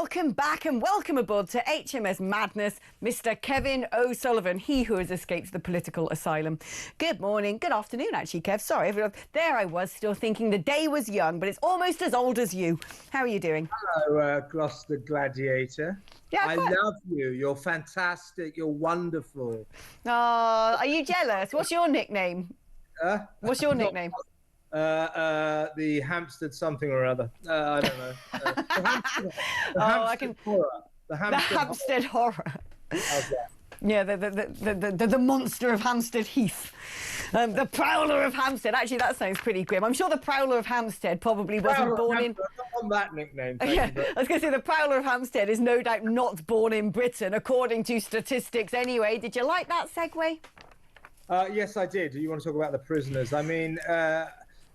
Welcome back and welcome aboard to HMS Madness, Mr. Kevin O'Sullivan, he who has escaped the political asylum. Good morning, good afternoon actually, Kev. Sorry, everyone. There I was still thinking the day was young, but it's almost as old as you. How are you doing? Hello, Gloucester Gladiator. Yeah, I love you. You're fantastic. You're wonderful. Oh, are you jealous? What's your nickname? What's your nickname? The Hampstead something or other. I don't know. The Hampstead Horror. How's that? Yeah, the monster of Hampstead Heath. The Prowler of Hampstead. Actually, that sounds pretty grim. I'm sure the Prowler of Hampstead probably wasn't born in... I don't want that nickname. Yeah, I was going to say the Prowler of Hampstead is no doubt not born in Britain, according to statistics anyway. Did you like that segue? Yes, I did. You want to talk about the prisoners? I mean,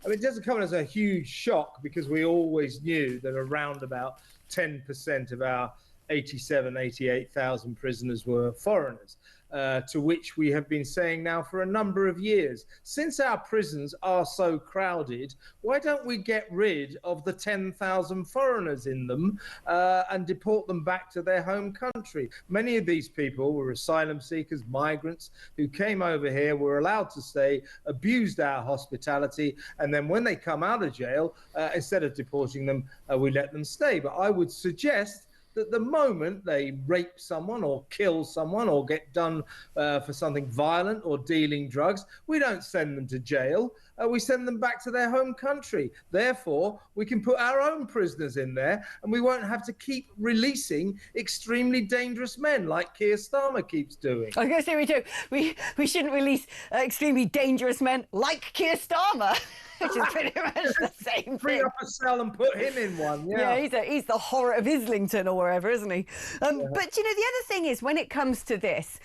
it doesn't come as a huge shock because we always knew that around about 10% of our 88,000 prisoners were foreigners, to which we have been saying now for a number of years. Since our prisons are so crowded, why don't we get rid of the 10,000 foreigners in them and deport them back to their home country? Many of these people were asylum seekers, migrants who came over here, were allowed to stay, abused our hospitality, and then when they come out of jail, instead of deporting them, we let them stay. But I would suggest that the moment they rape someone or kill someone or get done for something violent or dealing drugs, we don't send them to jail. We send them back to their home country. Therefore, we can put our own prisoners in there and we won't have to keep releasing extremely dangerous men like Keir Starmer keeps doing. I was going to say we shouldn't release extremely dangerous men like Keir Starmer. Which is pretty much the same thing. Free up a cell and put him in one. Yeah, he's the horror of Islington or wherever, isn't he? But, you know, the other thing is when it comes to this,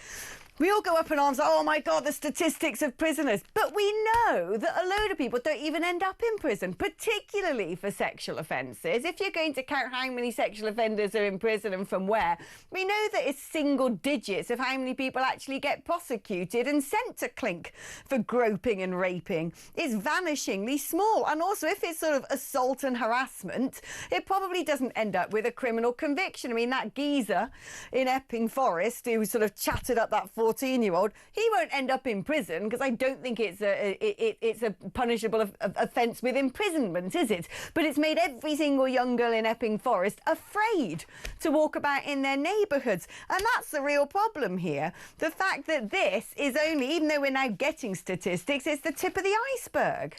we all go up in arms, oh my God, the statistics of prisoners. But we know that a load of people don't even end up in prison, particularly for sexual offences. If you're going to count how many sexual offenders are in prison and from where, we know that it's single digits of how many people actually get prosecuted and sent to clink for groping and raping. It's vanishingly small. And also, if it's sort of assault and harassment, it probably doesn't end up with a criminal conviction. I mean, that geezer in Epping Forest who sort of chatted up that 14-year-old, he won't end up in prison because I don't think it's a punishable offence with imprisonment, is it? But it's made every single young girl in Epping Forest afraid to walk about in their neighbourhoods. And that's the real problem here. The fact that this is only, even though we're now getting statistics, it's the tip of the iceberg.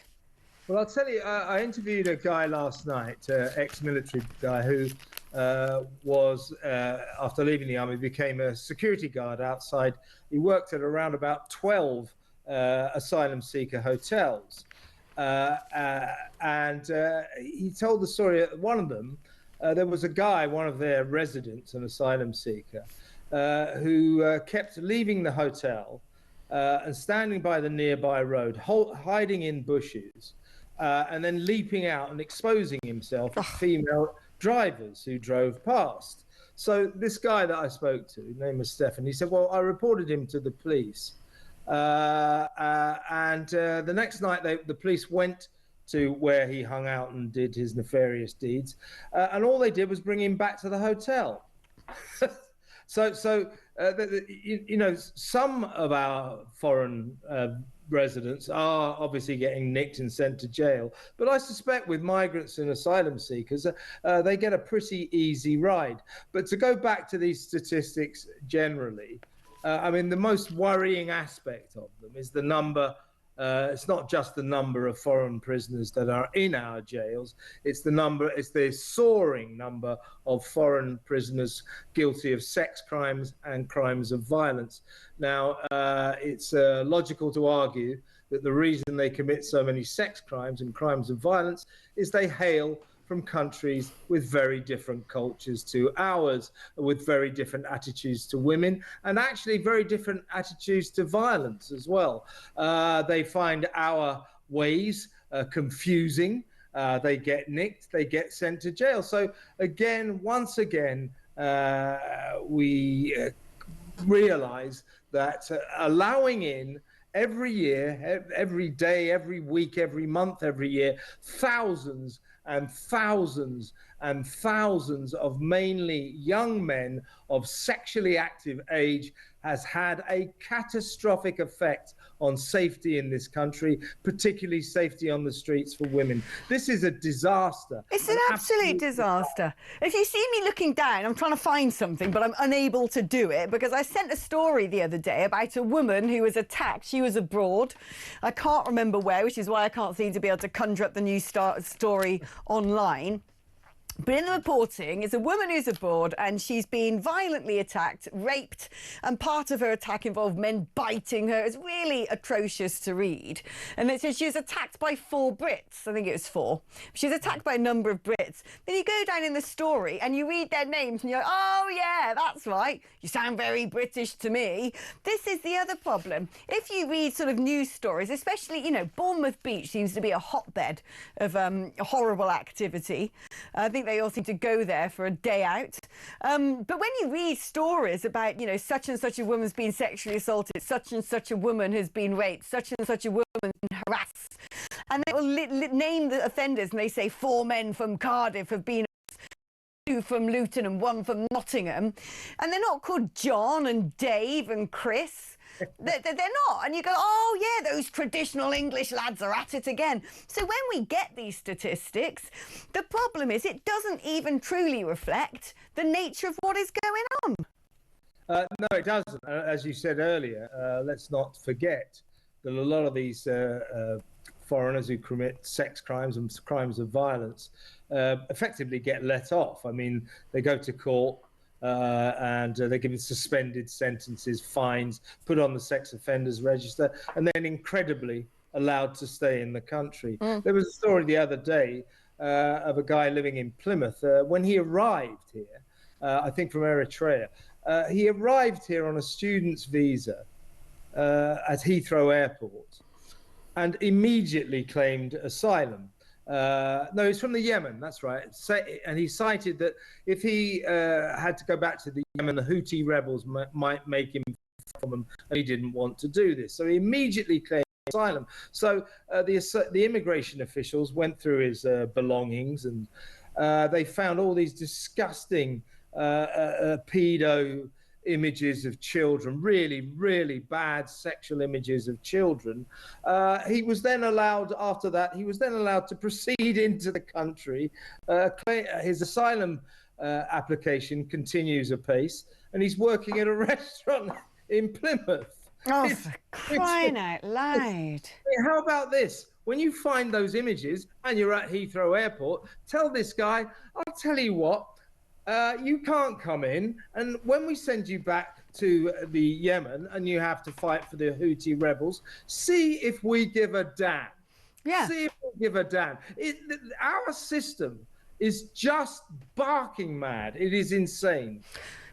Well, I'll tell you, I interviewed a guy last night, ex-military guy who was, after leaving the army, became a security guard outside. He worked at around about 12 asylum seeker hotels. And he told the story at one of them. There was a guy, one of their residents, an asylum seeker, who kept leaving the hotel and standing by the nearby road, hiding in bushes, and then leaping out and exposing himself to female drivers who drove past. So this guy that I spoke to, his name was Stefan, he said, well, I reported him to the police. And the next night, the police went to where he hung out and did his nefarious deeds. And all they did was bring him back to the hotel. You know, some of our foreign residents are obviously getting nicked and sent to jail, but I suspect with migrants and asylum seekers, they get a pretty easy ride. But to go back to these statistics generally, I mean, the most worrying aspect of them is the number. It's not just the number of foreign prisoners that are in our jails. It's the soaring number of foreign prisoners guilty of sex crimes and crimes of violence. Now, it's logical to argue that the reason they commit so many sex crimes and crimes of violence is they hail from countries with very different cultures to ours, with very different attitudes to women, and actually very different attitudes to violence as well. They find our ways confusing. They get nicked, they get sent to jail. So again, once again, we realize that allowing in every year, every day, every week, every month, every year, thousands and thousands and thousands of mainly young men of sexually active age has had a catastrophic effect on safety in this country, particularly safety on the streets for women. This is a disaster. It's an absolute disaster. If you see me looking down, I'm trying to find something, but I'm unable to do it because I sent a story the other day about a woman who was attacked. She was abroad. I can't remember where, which is why I can't seem to be able to conjure up the news story online. But in the reporting, it's a woman who's abroad and she's been violently attacked, raped, and part of her attack involved men biting her. It's really atrocious to read. And it says she was attacked by 4 Brits. I think it was 4. She was attacked by a number of Brits. Then you go down in the story and you read their names and you're like, oh, yeah, that's right. You sound very British to me. This is the other problem. If you read sort of news stories, especially, you know, Bournemouth Beach seems to be a hotbed of horrible activity. I think they all seem to go there for a day out. But when you read stories about, you know, such and such a woman's been sexually assaulted, such and such a woman has been raped, such and such a woman has been harassed, and they will name the offenders and they say 4 men from Cardiff have been 2 from Luton and 1 from Nottingham, and they're not called John and Dave and Chris. They're not. And you go, oh, yeah, those traditional English lads are at it again. So when we get these statistics, the problem is it doesn't even truly reflect the nature of what is going on. No, it doesn't. As you said earlier, let's not forget that a lot of these foreigners who commit sex crimes and crimes of violence effectively get let off. I mean, they go to court, and they're given suspended sentences, fines, put on the sex offenders register, and then incredibly allowed to stay in the country. There was a story the other day of a guy living in Plymouth. When he arrived here, I think from Eritrea, he arrived here on a student's visa at Heathrow Airport and immediately claimed asylum. No, he's from the Yemen, that's right. And he cited that if he had to go back to the Yemen, the Houthi rebels might make him from them, and he didn't want to do this. So he immediately claimed asylum. So the immigration officials went through his belongings, and they found all these disgusting pedo images of children, really, really bad sexual images of children. He was then allowed, after that, he was then allowed to proceed into the country. His asylum application continues apace, and he's working at a restaurant in Plymouth. Oh, for crying out loud. How about this? When you find those images and you're at Heathrow Airport, tell this guy, I'll tell you what, you can't come in, and when we send you back to the Yemen and you have to fight for the Houthi rebels, see if we give a damn. Yeah. See if we give a damn. Our system is just barking mad. It is insane.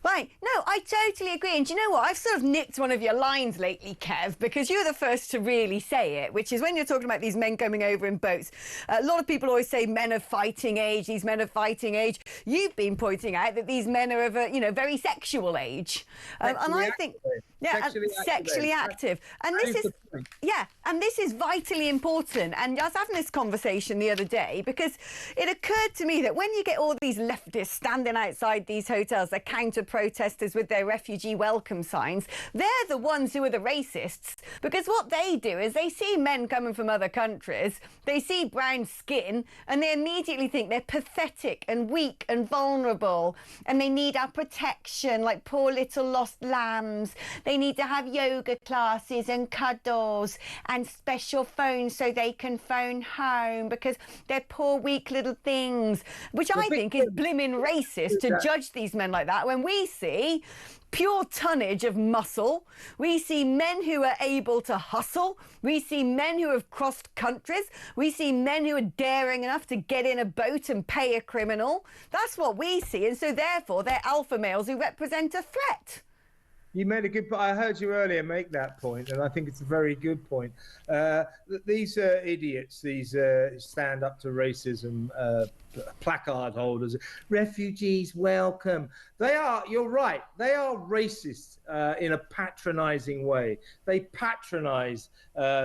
Right. No, I totally agree. And do you know what? I've sort of nicked one of your lines lately, Kev, because you're the first to really say it, which is when you're talking about these men coming over in boats. A lot of people always say men of fighting age, these men of fighting age. You've been pointing out that these men are of a, you know, very sexual age. And I think... Yeah, sexually active. And this is, yeah, and this is vitally important. And I was having this conversation the other day because it occurred to me that when you get all these leftists standing outside these hotels, they're counter-protesters with their refugee welcome signs, they're the ones who are the racists. Because what they do is they see men coming from other countries, they see brown skin, and they immediately think they're pathetic and weak and vulnerable, and they need our protection like poor little lost lambs. They need to have yoga classes and cuddles and special phones so they can phone home because they're poor, weak little things, which I think is blimmin' racist to judge these men like that when we see pure tonnage of muscle. We see men who are able to hustle. We see men who have crossed countries. We see men who are daring enough to get in a boat and pay a criminal. That's what we see. And so therefore, they're alpha males who represent a threat. You made a good point. I heard you earlier make that point, and I think it's a very good point. These idiots, these stand up to racism placard holders, refugees welcome. They are, you're right, they are racist in a patronizing way. They patronize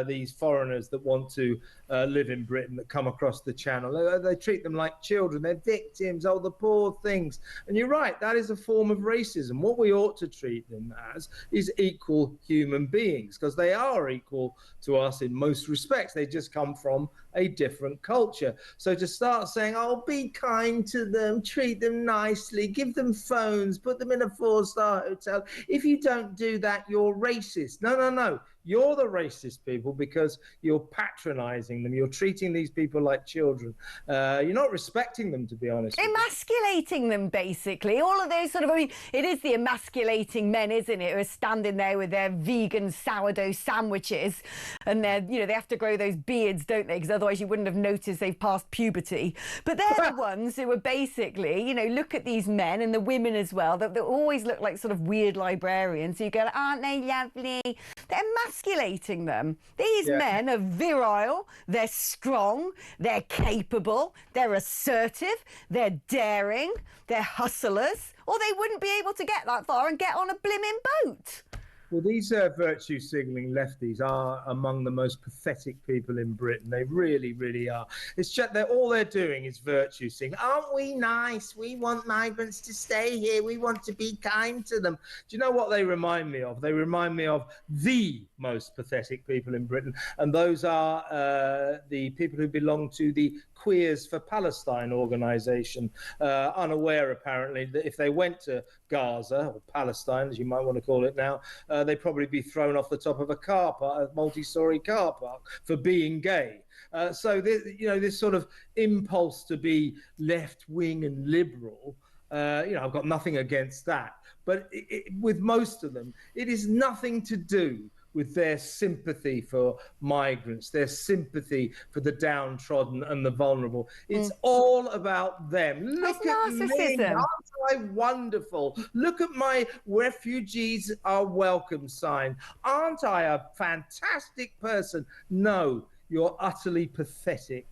these foreigners that want to live in Britain, that come across the channel. They treat them like children. They're victims, oh, the poor things. And you're right, that is a form of racism. What we ought to treat them as is equal human beings, because they are equal to us in most respects. They just come from a different culture. So to start saying, oh, be kind to them, treat them nicely, give them phones, put them in a 4-star hotel. If you don't do that, you're racist. No, no, no. You're the racist people because you're patronizing them. You're treating these people like children. You're not respecting them, to be honest. Emasculating them, basically. All of those sort of, I mean, it is the emasculating men, isn't it, who are standing there with their vegan sourdough sandwiches and they're, you know, they have to grow those beards, don't they? Because otherwise you wouldn't have noticed they've passed puberty. But they're the ones who are basically, you know, look at these men and the women as well, that always look like sort of weird librarians. So you go, aren't they lovely? They're emasculating them. These men are virile, they're strong, they're capable, they're assertive, they're daring, they're hustlers, or they wouldn't be able to get that far and get on a blimmin' boat. Well, these virtue signalling lefties are among the most pathetic people in Britain. They really, really are. It's just that all they're doing is virtue signaling. Aren't we nice? We want migrants to stay here. We want to be kind to them. Do you know what they remind me of? They remind me of the most pathetic people in Britain. And those are the people who belong to the Queers for Palestine organisation, unaware apparently that if they went to Gaza, or Palestine as you might want to call it now, they'd probably be thrown off the top of a car park, a multi-storey car park, for being gay. So this sort of impulse to be left-wing and liberal, I've got nothing against that, but with most of them, it is nothing to do with their sympathy for migrants, their sympathy for the downtrodden and the vulnerable. It's all about them. Look at me, aren't I wonderful? Look at my refugees are welcome sign. Aren't I a fantastic person? No, you're utterly pathetic.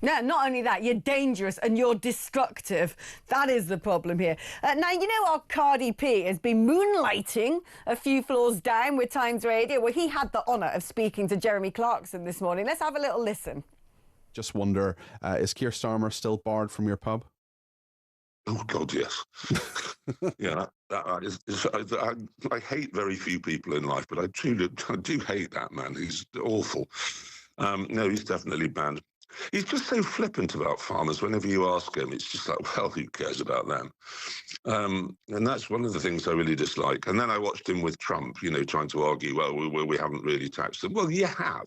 No, not only that, you're dangerous and you're destructive. That is the problem here. Now, you know our Cardi P has been moonlighting a few floors down with Times Radio. Well, he had the honour of speaking to Jeremy Clarkson this morning. Let's have a little listen. Just wonder, is Keir Starmer still barred from your pub? Oh, God, yes. Yeah, I hate very few people in life, but I do hate that man. He's awful. No, he's definitely banned. He's just so flippant about farmers. Whenever you ask him, it's just like, well, who cares about them? And that's one of the things I really dislike. And then I watched him with Trump, trying to argue, well, we haven't really taxed them. Well, you have.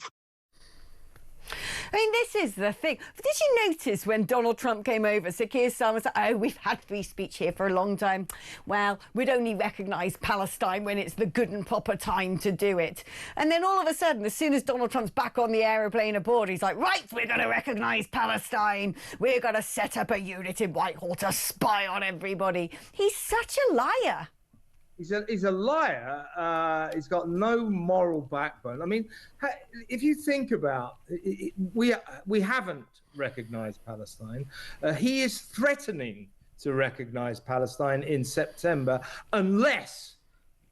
I mean, this is the thing. Did you notice when Donald Trump came over, Sir Keir Starmer said, oh, we've had free speech here for a long time. Well, we'd only recognise Palestine when it's the good and proper time to do it. And then all of a sudden, as soon as Donald Trump's back on the aeroplane aboard, he's like, right, we're going to recognise Palestine. We're going to set up a unit in Whitehall to spy on everybody. He's such a liar. He's a liar. He's got no moral backbone. I mean, if you think about it, we haven't recognized Palestine. He is threatening to recognize Palestine in September unless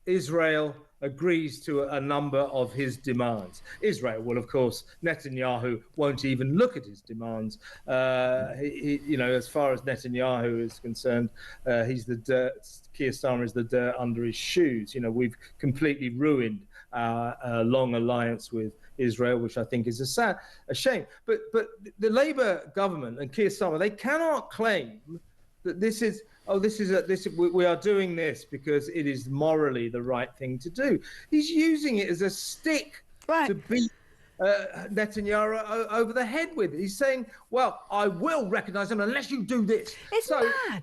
Israel agrees to a number of his demands. Israel will, of course, Netanyahu won't even look at his demands. As far as Netanyahu is concerned, he's the dirt. Keir Starmer is the dirt under his shoes. We've completely ruined our long alliance with Israel, which I think is a shame. But the Labour government and Keir Starmer, they cannot claim that we are doing this because it is morally the right thing to do. He's using it as a stick to beat Netanyahu over the head with. He's saying, well, I will recognise them unless you do this. It's mad.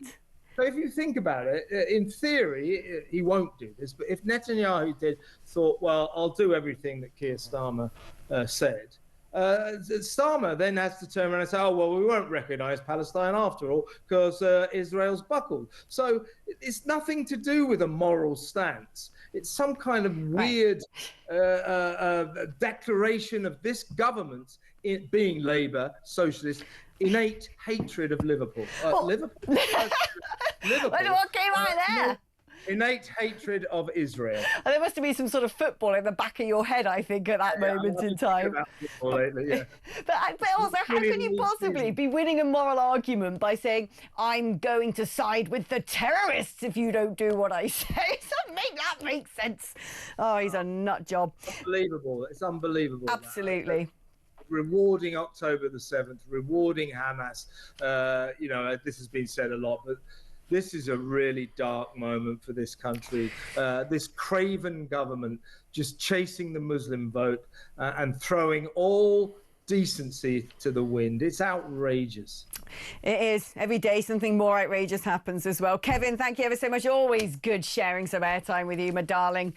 So if you think about it, in theory, he won't do this. But if Netanyahu thought, well, I'll do everything that Keir Starmer said, Starmer then has to turn around and say, oh, well, we won't recognise Palestine after all because Israel's buckled. So it's nothing to do with a moral stance. It's some kind of weird declaration of this government's it being Labour, socialist, innate hatred of Liverpool. Liverpool? Liverpool. What came out there? Innate hatred of Israel. And there must have been some sort of football in the back of your head, I think, at that moment in time. Lately, but also, how can you possibly be winning a moral argument by saying, I'm going to side with the terrorists if you don't do what I say? That makes sense. Oh, he's a nut job. Unbelievable. It's unbelievable. Absolutely. Rewarding October the 7th, rewarding Hamas. This has been said a lot, but this is a really dark moment for this country. This craven government just chasing the Muslim vote and throwing all decency to the wind. It's outrageous. It is. Every day something more outrageous happens as well. Kevin, thank you ever so much. Always good sharing some airtime with you, my darling.